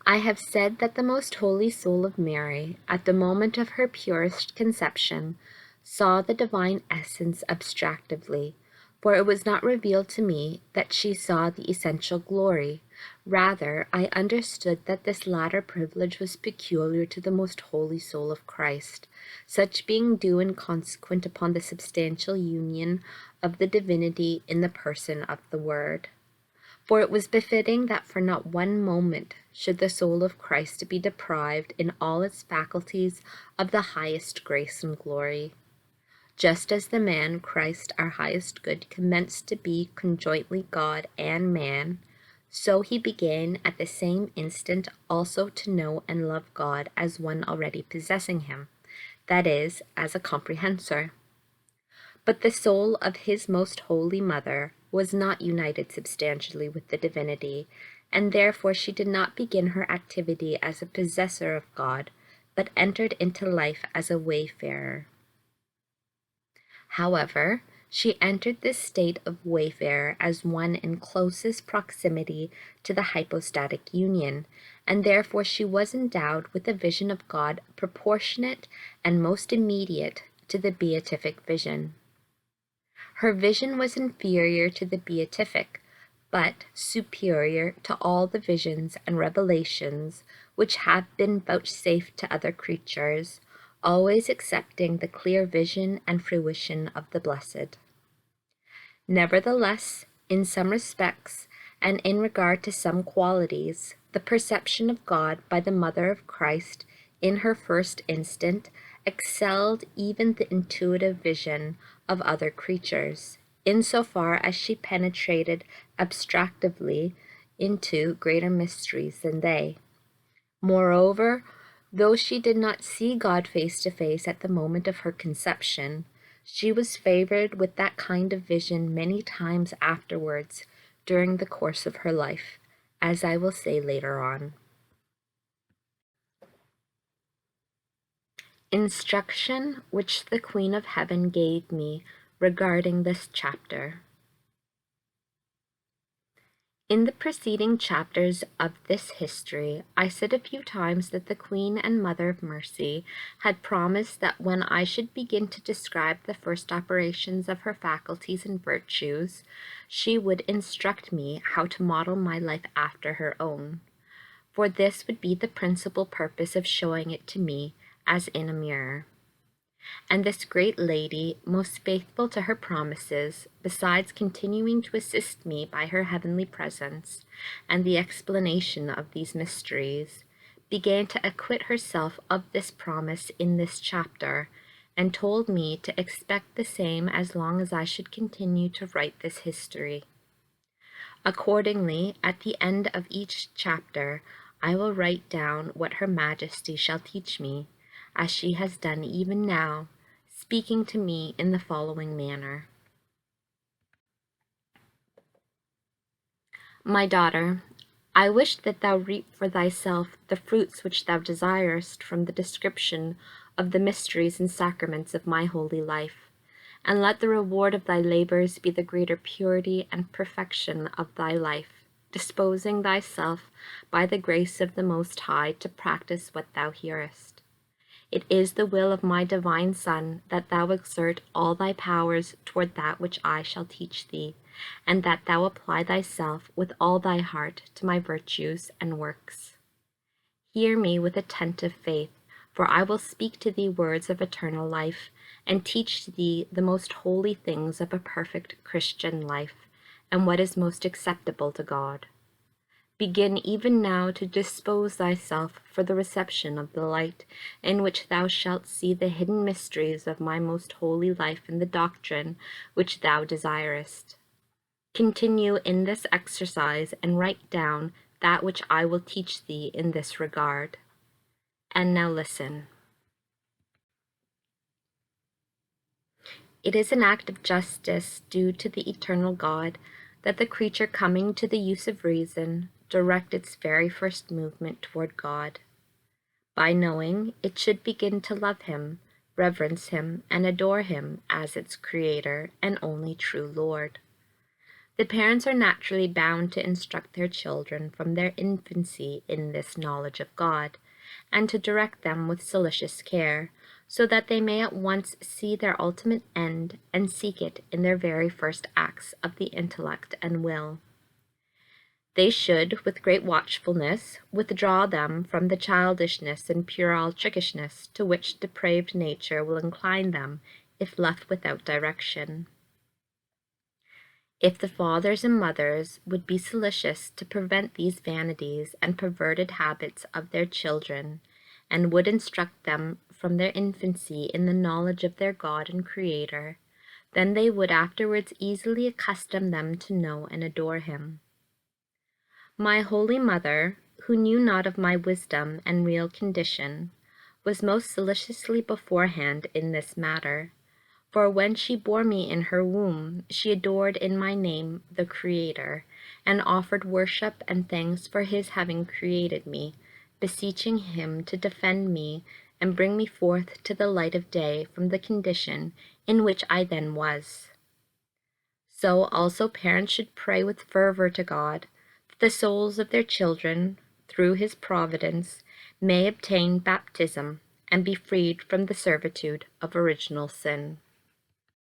I have said that the most holy soul of Mary, at the moment of her purest conception, saw the divine essence abstractively, for it was not revealed to me that she saw the essential glory. Rather, I understood that this latter privilege was peculiar to the most holy soul of Christ, such being due and consequent upon the substantial union of the divinity in the person of the Word. For it was befitting that for not one moment should the soul of Christ be deprived in all its faculties of the highest grace and glory. Just as the man Christ our highest good commenced to be conjointly God and man, so he began at the same instant also to know and love God as one already possessing him, that is, as a comprehensor. But the soul of his most holy mother was not united substantially with the divinity, and therefore she did not begin her activity as a possessor of God, but entered into life as a wayfarer. However, she entered this state of wayfarer as one in closest proximity to the hypostatic union, and therefore she was endowed with a vision of God proportionate and most immediate to the beatific vision. Her vision was inferior to the beatific, but superior to all the visions and revelations which have been vouchsafed to other creatures, always excepting the clear vision and fruition of the blessed. Nevertheless, in some respects, and in regard to some qualities, the perception of God by the Mother of Christ in her first instant excelled even the intuitive vision of other creatures, insofar as she penetrated abstractively into greater mysteries than they. Moreover, though she did not see God face to face at the moment of her conception, she was favored with that kind of vision many times afterwards during the course of her life, as I will say later on. Instruction which the Queen of Heaven gave me regarding this chapter. In the preceding chapters of this history, I said a few times that the Queen and Mother of Mercy had promised that when I should begin to describe the first operations of her faculties and virtues, she would instruct me how to model my life after her own. For this would be the principal purpose of showing it to me as in a mirror. And this great lady, most faithful to her promises, besides continuing to assist me by her heavenly presence and the explanation of these mysteries, began to acquit herself of this promise in this chapter, and told me to expect the same as long as I should continue to write this history. Accordingly, at the end of each chapter, I will write down what Her Majesty shall teach me, as she has done even now, speaking to me in the following manner. My daughter, I wish that thou reap for thyself the fruits which thou desirest from the description of the mysteries and sacraments of my holy life, and let the reward of thy labors be the greater purity and perfection of thy life, disposing thyself by the grace of the Most High to practice what thou hearest. It is the will of my divine Son that thou exert all thy powers toward that which I shall teach thee, and that thou apply thyself with all thy heart to my virtues and works. Hear me with attentive faith, for I will speak to thee words of eternal life, and teach thee the most holy things of a perfect Christian life, and what is most acceptable to God. Begin even now to dispose thyself for the reception of the light, in which thou shalt see the hidden mysteries of my most holy life and the doctrine which thou desirest. Continue in this exercise, and write down that which I will teach thee in this regard. And now listen. It is an act of justice due to the eternal God that the creature coming to the use of reason direct its very first movement toward God. By knowing, it should begin to love him, reverence him, and adore him as its creator and only true Lord. The parents are naturally bound to instruct their children from their infancy in this knowledge of God, and to direct them with solicitous care, so that they may at once see their ultimate end and seek it in their very first acts of the intellect and will. They should, with great watchfulness, withdraw them from the childishness and puerile trickishness to which depraved nature will incline them if left without direction. If the fathers and mothers would be solicitous to prevent these vanities and perverted habits of their children, and would instruct them from their infancy in the knowledge of their God and Creator, then they would afterwards easily accustom them to know and adore him. My holy mother, who knew not of my wisdom and real condition, was most solicitously beforehand in this matter. For when she bore me in her womb, she adored in my name the Creator, and offered worship and thanks for his having created me, beseeching him to defend me and bring me forth to the light of day from the condition in which I then was. So also parents should pray with fervor to God that the souls of their children, through his providence, may obtain baptism and be freed from the servitude of original sin.